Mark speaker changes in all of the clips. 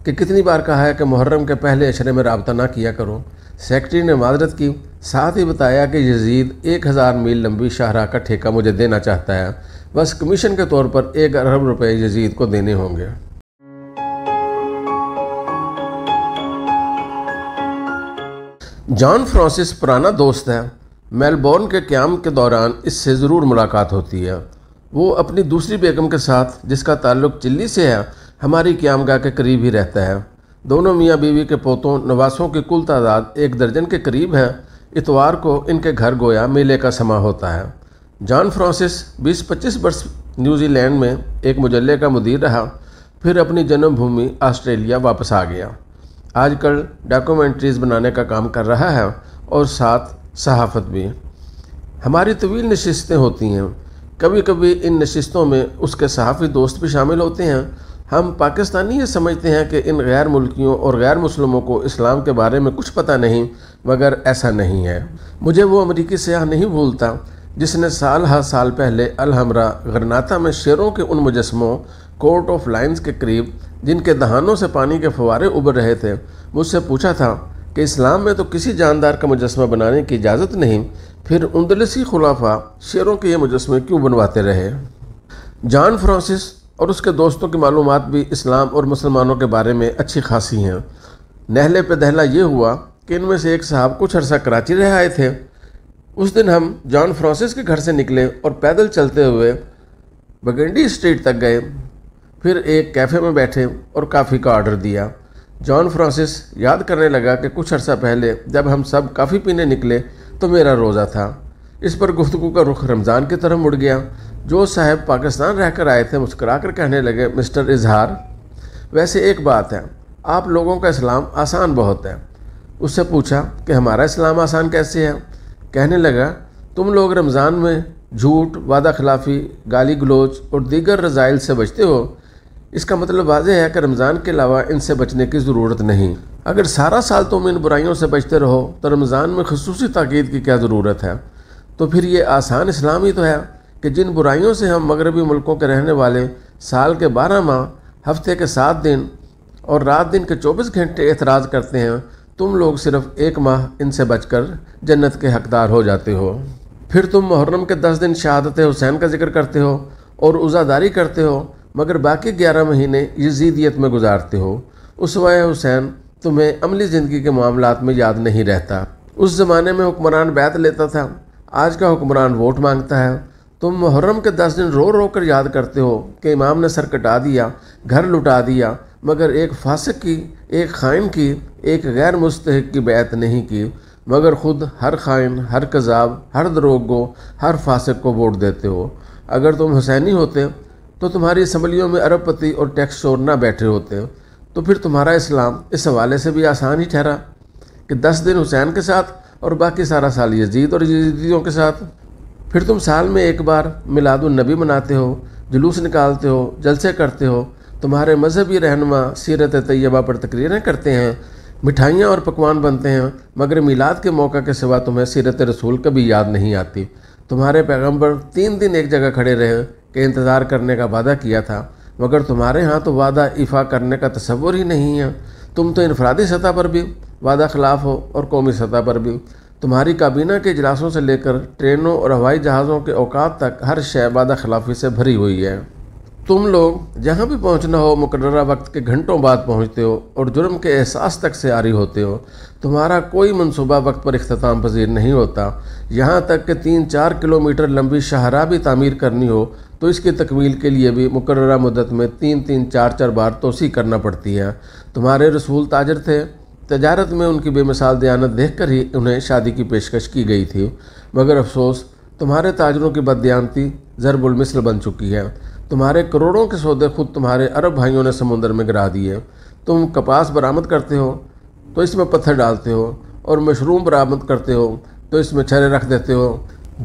Speaker 1: کہ کتنی بار کہا ہے کہ محرم کے پہلے عشرے میں رابطہ نہ کیا کرو۔ سیکرٹری نے معذرت کی، ساتھ ہی بتایا کہ یزید 1000 میل لمبی شاہراہ کا ٹھیکہ مجھے دینا چاہتا ہے، بس کمیشن کے طور پر 1 ارب روپے یزید کو دینے ہوں گے۔ جان فرانسس پرانا دوست ہے، میلبورن کے قیام کے دوران اس سے ضرور ملاقات ہوتی ہے۔ وہ اپنی دوسری بیگم کے ساتھ، جس کا تعلق چلی سے ہے، ہماری قیامگاہ کے قریب ہی رہتا ہے۔ دونوں میاں بیوی کے پوتوں نواسوں کی کل تعداد 1 درجن کے قریب ہے۔ اتوار کو ان کے گھر گویا میلے کا سماں ہوتا ہے۔ جان فرانسس 20-25 برس نیوزی لینڈ میں ایک مجلے کا مدیر رہا، پھر اپنی جنم بھومی آسٹریلیا واپس آ گیا۔ آج کل ڈاکومنٹریز بنانے کا کام کر رہا ہے اور ساتھ صحافت بھی۔ ہماری طویل نشستیں ہوتی ہیں، کبھی کبھی ان نشستوں میں اس کے صحافی دوست بھی شامل ہوتے ہیں۔ ہم پاکستانی یہ سمجھتے ہیں کہ ان غیر ملکیوں اور غیر مسلموں کو اسلام کے بارے میں کچھ پتہ نہیں، مگر ایسا نہیں ہے۔ مجھے وہ امریکی سیاح نہیں بھولتا جس نے سال ہر سال پہلے الحمرا غرناطہ میں شیروں کے ان مجسموں کورٹ آف لائنز کے قریب، جن کے دہانوں سے پانی کے فوارے ابھر رہے تھے، مجھ سے پوچھا تھا کہ اسلام میں تو کسی جاندار کا مجسمہ بنانے کی اجازت نہیں، پھر اندلسی خلفاء شیروں کے یہ مجسمے کیوں بنواتے رہے؟ جان فرانسس اور اس کے دوستوں کی معلومات بھی اسلام اور مسلمانوں کے بارے میں اچھی خاصی ہیں۔ نہلے پہ دہلا یہ ہوا کہ ان میں سے ایک صاحب کچھ عرصہ کراچی رہ آئے تھے۔ اس دن ہم جان فرانسس کے گھر سے نکلے اور پیدل چلتے ہوئے بگنڈی اسٹریٹ تک گئے، پھر ایک کیفے میں بیٹھے اور کافی کا آرڈر دیا۔ جان فرانسس یاد کرنے لگا کہ کچھ عرصہ پہلے جب ہم سب کافی پینے نکلے تو میرا روزہ تھا۔ اس پر گفتگو کا رخ رمضان کی طرف مڑ گیا۔ جو صاحب پاکستان رہ کر آئے تھے مسکرا کر کہنے لگے، مسٹر اظہار، ویسے ایک بات ہے، آپ لوگوں کا اسلام آسان بہت ہے۔ اس سے پوچھا کہ ہمارا اسلام آسان کیسے ہے؟ کہنے لگا، تم لوگ رمضان میں جھوٹ، وعدہ خلافی، گالی گلوچ اور دیگر رذائل سے بچتے ہو۔ اس کا مطلب واضح ہے کہ رمضان کے علاوہ ان سے بچنے کی ضرورت نہیں۔ اگر سارا سال تم ان برائیوں سے بچتے رہو تو رمضان میں خصوصی تاکید کی کیا ضرورت ہے؟ تو پھر یہ آسان اسلام ہی تو ہے کہ جن برائیوں سے ہم مغربی ملکوں کے رہنے والے سال کے 12 ماہ، ہفتے کے 7 دن اور رات دن کے 24 گھنٹے اعتراض کرتے ہیں، تم لوگ صرف 1 ماہ ان سے بچ کر جنت کے حقدار ہو جاتے ہو۔ پھر تم محرم کے 10 دن شہادت حسین کا ذکر کرتے ہو اور عزاداری کرتے ہو، مگر باقی 11 مہینے یزیدیت میں گزارتے ہو۔ اسوہ حسین تمہیں عملی زندگی کے معاملات میں یاد نہیں رہتا۔ اس زمانے میں حکمران بیعت لیتا تھا، آج کا حکمران ووٹ مانگتا ہے۔ تم محرم کے 10 دن رو رو کر یاد کرتے ہو کہ امام نے سر کٹا دیا، گھر لٹا دیا، مگر ایک فاسق کی، ایک خائن کی، ایک غیر مستحق کی بیعت نہیں کی، مگر خود ہر خائن، ہر کذاب، ہر دروغگو، ہر فاسق کو ووٹ دیتے ہو۔ اگر تم حسینی ہوتے تو تمہاری اسمبلیوں میں ارب پتی اور ٹیکس چور نہ بیٹھے ہوتے، تو پھر تمہارا اسلام اس حوالے سے بھی آسان ہی ٹھہرا کہ 10 دن حسین کے ساتھ اور باقی سارا سال یزید اور یزیدیوں کے ساتھ۔ پھر تم سال میں 1 بار میلاد النبی مناتے ہو، جلوس نکالتے ہو، جلسے کرتے ہو، تمہارے مذہبی رہنما سیرت طیبہ پر تقریریں کرتے ہیں، مٹھائیاں اور پکوان بنتے ہیں، مگر میلاد کے موقع کے سوا تمہیں سیرت رسول کبھی یاد نہیں آتی۔ تمہارے پیغمبر 3 دن ایک جگہ کھڑے رہے کہ انتظار کرنے کا وعدہ کیا تھا، مگر تمہارے ہاں تو وعدہ ایفا کرنے کا تصور ہی نہیں ہے۔ تم تو انفرادی سطح پر بھی وعدہ خلاف ہو اور قومی سطح پر بھی۔ تمہاری کابینہ کے اجلاسوں سے لے کر ٹرینوں اور ہوائی جہازوں کے اوقات تک ہر شے وعدہ خلافی سے بھری ہوئی ہے۔ تم لوگ جہاں بھی پہنچنا ہو مقررہ وقت کے گھنٹوں بعد پہنچتے ہو اور جرم کے احساس تک سے عاری ہوتے ہو۔ تمہارا کوئی منصوبہ وقت پر اختتام پذیر نہیں ہوتا، یہاں تک کہ 3-4 کلومیٹر لمبی شاہراہ بھی تعمیر کرنی ہو تو اس کی تکمیل کے لیے بھی مقررہ مدت میں 3-3، 4-4 بار توسیع کرنا پڑتی ہے۔ تمہارے رسول تاجر تھے، تجارت میں ان کی بے مثال دیانت دیکھ کر ہی انہیں شادی کی پیشکش کی گئی تھی، مگر افسوس تمہارے تاجروں کی بددیانتی ضرب المثل بن چکی ہے۔ تمہارے کروڑوں کے سودے خود تمہارے عرب بھائیوں نے سمندر میں گرا دیے۔ تم کپاس برآمد کرتے ہو تو اس میں پتھر ڈالتے ہو، اور مشروم برآمد کرتے ہو تو اس میں چھرے رکھ دیتے ہو۔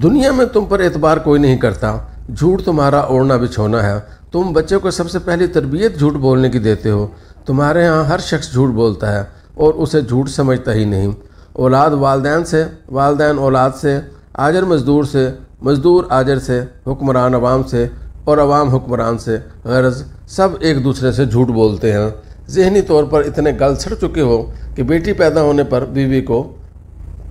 Speaker 1: دنیا میں تم پر اعتبار کوئی نہیں کرتا، جھوٹ تمہارا اوڑھنا بچھونا ہے۔ تم بچے کو سب سے پہلی تربیت جھوٹ بولنے کی دیتے ہو۔ تمہارے ہاں ہر شخص جھوٹ بولتا ہے اور اسے جھوٹ سمجھتا ہی نہیں۔ اولاد والدین سے، والدین اولاد سے، آجر مزدور سے، مزدور آجر سے، حکمران عوام سے اور عوام حکمران سے، غرض سب ایک دوسرے سے جھوٹ بولتے ہیں۔ ذہنی طور پر اتنے گل سڑ چکے ہو کہ بیٹی پیدا ہونے پر بیوی کو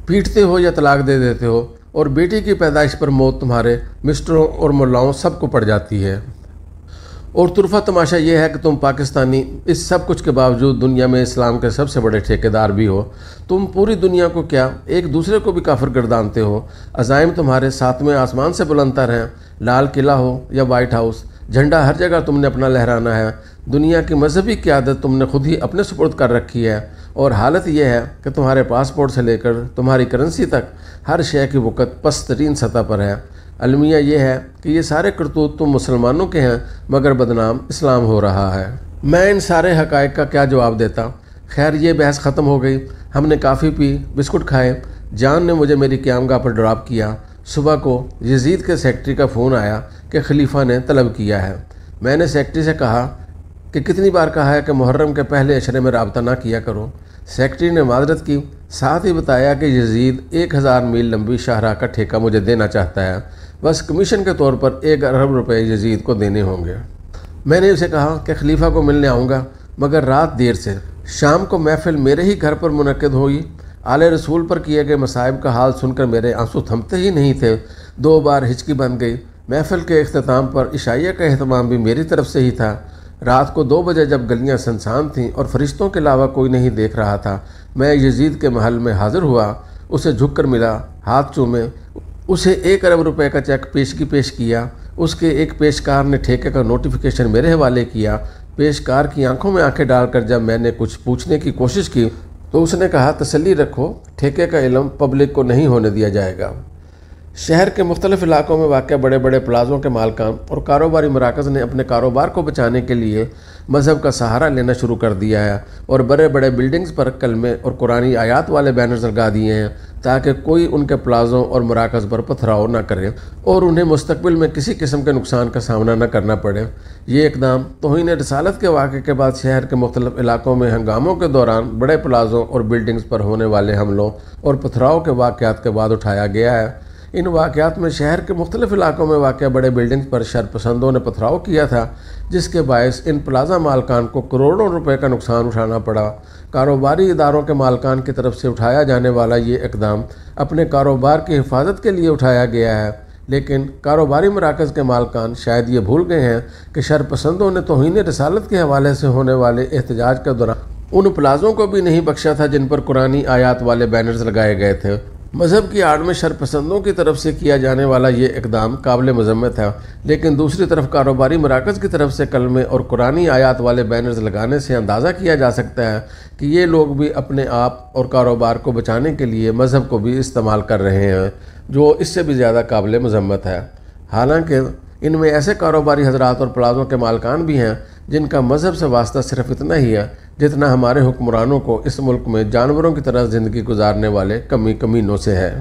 Speaker 1: پیٹتے ہو یا طلاق دے دیتے ہو، اور بیٹی کی پیدائش پر موت تمہارے مسٹروں اور ملاؤں سب کو پڑ جاتی ہے۔ اور طرفہ تماشا یہ ہے کہ تم پاکستانی اس سب کچھ کے باوجود دنیا میں اسلام کے سب سے بڑے ٹھیکیدار بھی ہو۔ تم پوری دنیا کو کیا ایک دوسرے کو بھی کافر گردانتے ہو۔ عزائم تمہارے ساتویں آسمان سے بلند تر ہیں، لال قلعہ ہو یا وائٹ ہاؤس، جھنڈا ہر جگہ تم نے اپنا لہرانا ہے۔ دنیا کی مذہبی قیادت تم نے خود ہی اپنے سپرد کر رکھی ہے، اور حالت یہ ہے کہ تمہارے پاسپورٹ سے لے کر تمہاری کرنسی تک ہر شے کی وقت پست ترین سطح پر ہے۔ المیہ یہ ہے کہ یہ سارے کرتوت تم مسلمانوں کے ہیں، مگر بدنام اسلام ہو رہا ہے۔ میں ان سارے حقائق کا کیا جواب دیتا؟ خیر، یہ بحث ختم ہو گئی۔ ہم نے کافی پی، بسکٹ کھائے۔ جان نے مجھے میری قیامگاہ پر ڈراپ کیا۔ صبح کو یزید کے سیکٹری کا فون آیا کہ خلیفہ نے طلب کیا ہے۔ میں نے سیکٹری سے کہا کہ کتنی بار کہا ہے کہ محرم کے پہلے عشرے میں رابطہ نہ کیا کرو۔ سیکٹری نے معذرت کی، ساتھ ہی بتایا کہ یزید 1000 میل لمبی شاہراہ کا ٹھیکہ مجھے دینا چاہتا ہے، بس کمیشن کے طور پر 1 ارب روپے یزید کو دینے ہوں گے۔ میں نے اسے کہا کہ خلیفہ کو ملنے آؤں گا، مگر رات دیر سے۔ شام کو محفل میرے ہی گھر پر منعقد ہوئی۔ آل رسول پر کیے گئے مصائب کا حال سن کر میرے آنسو تھمتے ہی نہیں تھے۔ 2 بار ہچکی بن گئی۔ محفل کے اختتام پر عشائیہ کا اہتمام بھی میری طرف سے ہی تھا۔ رات کو 2 بجے جب گلیاں سنسان تھیں اور فرشتوں کے علاوہ کوئی نہیں دیکھ رہا تھا، میں یزید کے محل میں حاضر ہوا، اسے جھک کر ملا، ہاتھ چومے، اسے 1 ارب روپے کا چیک پیش کیا۔ اس کے ایک پیشکار نے ٹھیکے کا نوٹیفیکیشن میرے حوالے کیا۔ پیشکار کی آنکھوں میں آنکھیں ڈال کر جب میں نے کچھ پوچھنے کی کوشش کی تو اس نے کہا، تسلی رکھو، ٹھیکے کا علم پبلک کو نہیں ہونے دیا جائے گا۔ شہر کے مختلف علاقوں میں واقع بڑے بڑے پلازوں کے مالکان اور کاروباری مراکز نے اپنے کاروبار کو بچانے کے لیے مذہب کا سہارا لینا شروع کر دیا ہے، اور بڑے بڑے بلڈنگز پر کلمے اور قرآنی آیات والے بینرز لگا دیے ہیں تاکہ کوئی ان کے پلازوں اور مراکز پر پتھراؤ نہ کرے اور انہیں مستقبل میں کسی قسم کے نقصان کا سامنا نہ کرنا پڑے۔ یہ اقدام توہین رسالت کے واقعے کے بعد شہر کے مختلف علاقوں میں ہنگاموں کے دوران بڑے پلازوں اور بلڈنگز پر ہونے والے حملوں اور پتھراؤ کے واقعات کے بعد اٹھایا گیا ہے۔ ان واقعات میں شہر کے مختلف علاقوں میں واقع بڑے بلڈنگز پر شرپسندوں نے پتھراؤ کیا تھا، جس کے باعث ان پلازہ مالکان کو کروڑوں روپے کا نقصان اٹھانا پڑا۔ کاروباری اداروں کے مالکان کی طرف سے اٹھایا جانے والا یہ اقدام اپنے کاروبار کی حفاظت کے لیے اٹھایا گیا ہے، لیکن کاروباری مراکز کے مالکان شاید یہ بھول گئے ہیں کہ شرپسندوں نے توہین رسالت کے حوالے سے ہونے والے احتجاج کے دوران ان پلازوں کو بھی نہیں بخشا تھا جن پر قرآنی آیات والے بینرز لگائے گئے تھے۔ مذہب کی آڑ میں شرپسندوں کی طرف سے کیا جانے والا یہ اقدام قابل مذمت ہے، لیکن دوسری طرف کاروباری مراکز کی طرف سے کلمے اور قرآنی آیات والے بینرز لگانے سے اندازہ کیا جا سکتا ہے کہ یہ لوگ بھی اپنے آپ اور کاروبار کو بچانے کے لیے مذہب کو بھی استعمال کر رہے ہیں، جو اس سے بھی زیادہ قابل مذمت ہے۔ حالانکہ ان میں ایسے کاروباری حضرات اور پلازوں کے مالکان بھی ہیں جن کا مذہب سے واسطہ صرف اتنا ہی ہے جتنا ہمارے حکمرانوں کو اس ملک میں جانوروں کی طرح زندگی گزارنے والے کمینوں سے ہے۔